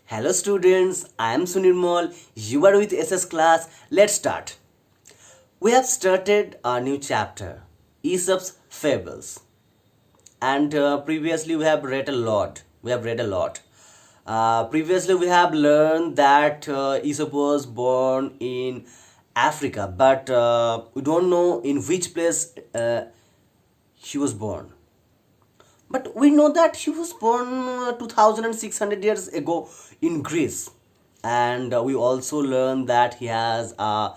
Hello students, I am Sunirmal. You are with SS class. Let's start. We have started a new chapter, Aesop's Fables. And previously we have read a lot. Previously we have learned that Aesop was born in Africa, but we don't know in which place he was born. But we know that he was born 2600 years ago in Greece. And we also learn that he has a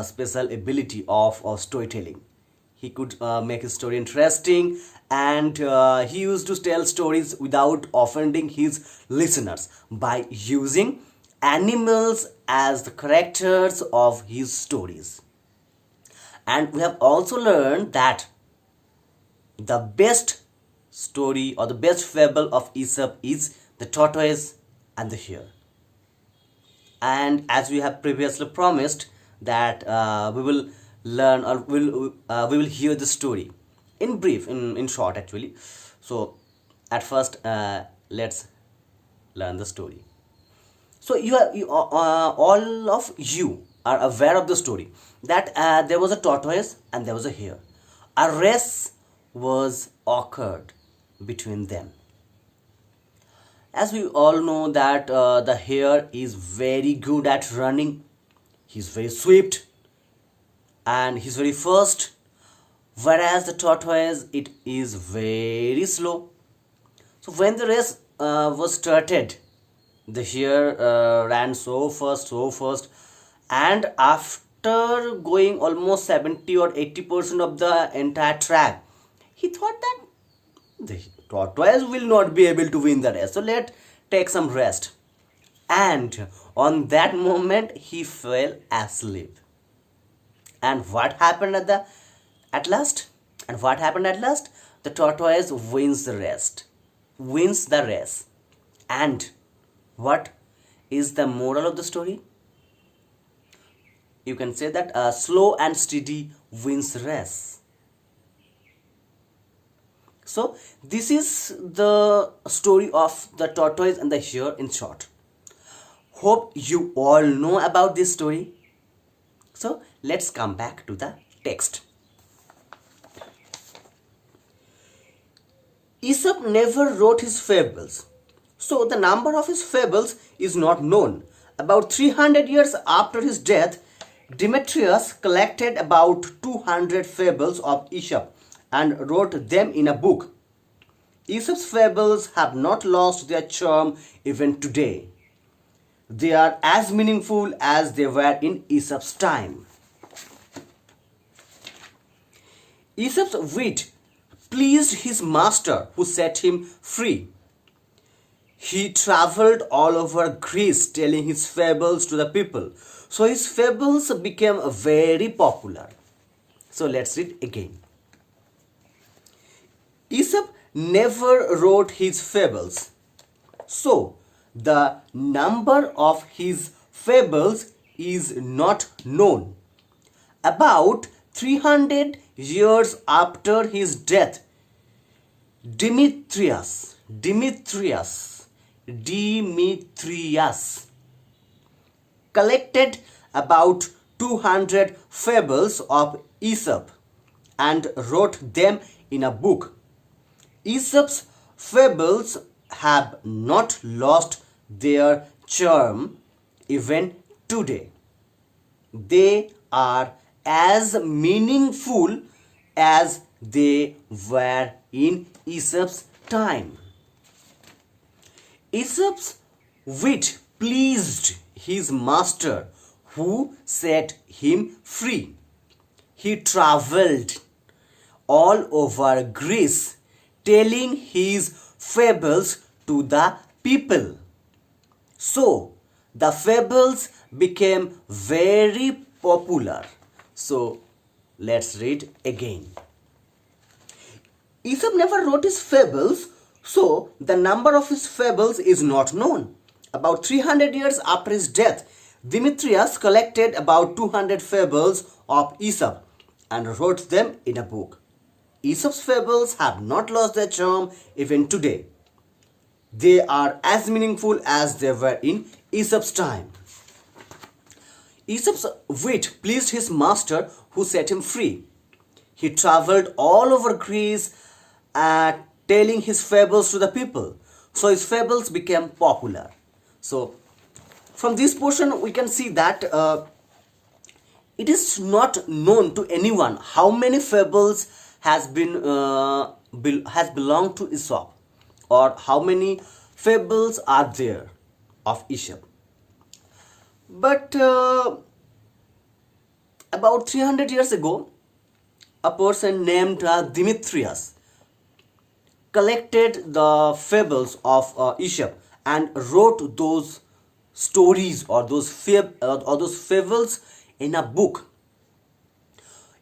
special ability of storytelling. He could make his story interesting, and he used to tell stories without offending his listeners by using animals as the characters of his stories. And we have also learned that the best story or the best fable of Aesop is the tortoise and the hare. And as we have previously promised that we will learn or we will hear the story in brief, in short actually. So at first let's learn the story. So all of you are aware of the story that there was a tortoise and there was a hare. A race was occurred between them. As we all know that the hare is very good at running, he's very swift, and he's very fast, whereas the tortoise it is very slow. So when the race was started, the hare ran so fast, and after going almost 70 or 80% of the entire track, he thought that the tortoise will not be able to win the race, so let take some rest. And on that moment he fell asleep. And what happened at last? And what happened at last? The tortoise wins the race. And what is the moral of the story? You can say that slow and steady wins race. So this is the story of the tortoise and the hare in short. Hope you all know about this story. So let's come back to the text. Aesop never wrote his fables, so the number of his fables is not known. About 300 years after his death, Demetrius collected about 200 fables of Aesop and wrote them in a book. Aesop's fables have not lost their charm even today. They are as meaningful as they were in Aesop's time. Aesop's wit pleased his master, who set him free. He traveled all over Greece telling his fables to the people. So his fables became very popular. So let's read again. Aesop never wrote his fables, so the number of his fables is not known. About 300 years after his death, Demetrius collected about 200 fables of Aesop and wrote them in a book. Aesop's fables have not lost their charm even today. They are as meaningful as they were in Aesop's time. Aesop's wit pleased his master, who set him free. He traveled all over Greece telling his fables to the people. So the fables became very popular. So let's read again. Aesop never wrote his fables, so the number of his fables is not known. About 300 years after his death, Demetrius collected about 200 fables of Aesop and wrote them in a book. Aesop's fables have not lost their charm even today. They are as meaningful as they were in Aesop's time. Aesop's wit pleased his master, who set him free. He traveled all over Greece, telling his fables to the people. So his fables became popular. So from this portion we can see that it is not known to anyone how many fables has belonged to Aesop, or how many fables are there of Aesop. But about 300 years ago, a person named Demetrius collected the fables of Aesop and wrote those stories, or those fables in a book.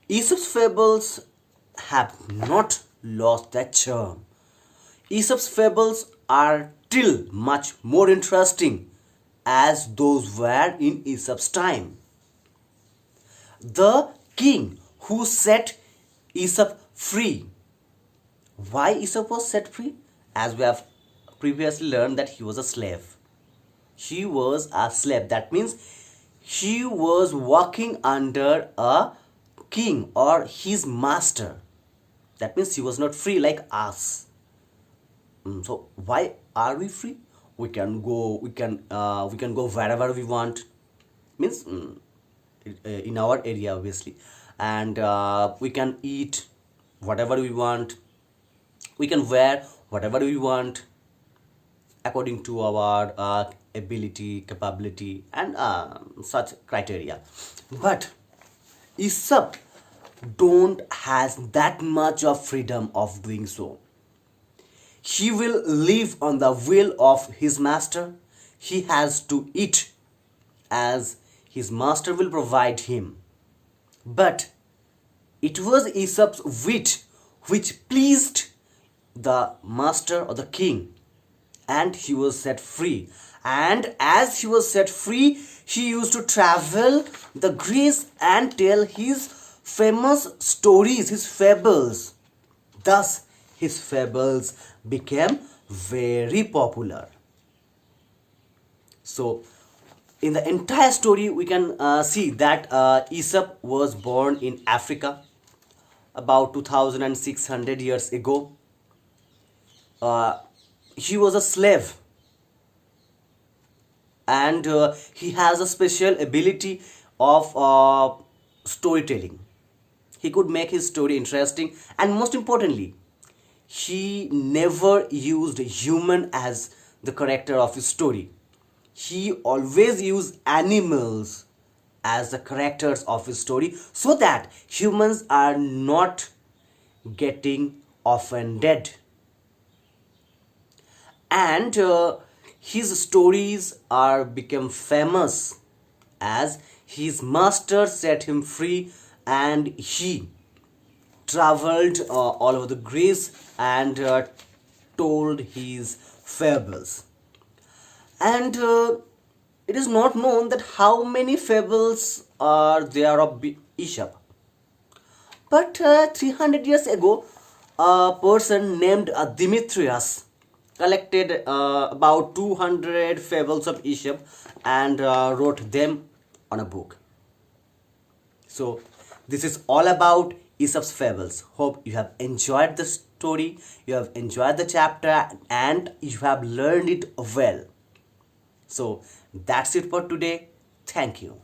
Aesop's fables have not lost their charm. Aesop's fables are still much more interesting as those were in Aesop's time. The king who set Aesop free. Why Aesop was set free? As we have previously learned, that he was a slave. He was a slave. That means he was working under a king or his master. That means he was not free like us. So why are we free? We can go wherever we want. Means in our area obviously, and we can eat whatever we want. We can wear whatever we want according to our ability, capability, and such criteria. But Aesop don't has that much of freedom of doing so. He will live on the will of his master. He has to eat as his master will provide him. But it was Aesop's wit which pleased the master or the king, and he was set free. And as he was set free, he used to travel the Greece and tell his famous stories, his fables. Thus, his fables became very popular. So, in the entire story, we can see that Aesop was born in Africa about 2600 years ago. He was a slave, and he has a special ability of storytelling. He could make his story interesting, and most importantly, he never used human as the character of his story. He always used animals as the characters of his story, so that humans are not getting offended. And his stories are become famous as his master set him free, and he traveled all over the Greece and told his fables. And it is not known that how many fables are there of Aesop. But 300 years ago, a person named Demetrius collected about 200 fables of Aesop and wrote them on a book. So, this is all about Aesop's fables. Hope you have enjoyed the story, you have enjoyed the chapter, and you have learned it well. So, that's it for today. Thank you.